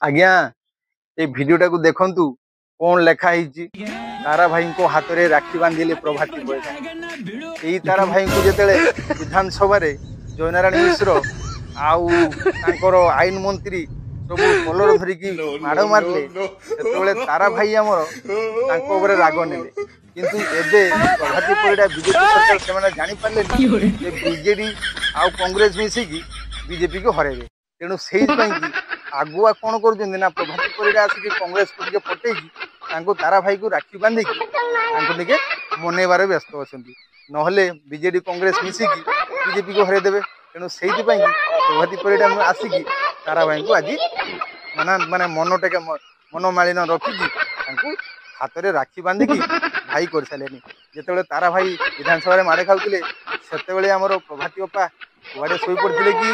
आज्ञा ये भिडियोटा को देखंतु कौन लेखा ही तारा भाई को हाथ में राखी बांधिले प्रभाती परिडा यही तारा भाई को जिते विधानसभा जयनारायण मिश्र आउ आईन मंत्री सब कलर धरिकी माड़ मारे से तारा भाई आमर राग ने किंतु एबे प्रभाती परिडा बीजेपी सरकार से जानी पारे बीजेडी आउ कांग्रेस मिसिकी बीजेपी को हरेबे तेणु से आगुआ कौन कर प्रभाती परिडा आसिक कांग्रेस को पटे तारा भाई को राखी बांधिकी मनइबार व्यस्त अच्छा नहले बीजेडी कांग्रेस मिसिकी बीजेपी को हरदेवे तेणु से प्रभाती परिडा आसिकी तारा भाई को आज माने मन टे मनमालिन रखिकी हाथ में राखी बांधिकी भाई कर सारे जिते तारा भाई विधानसभा माड़े खाऊले से आमर प्रभाती बापा कुआड़े शोई पड़ते कि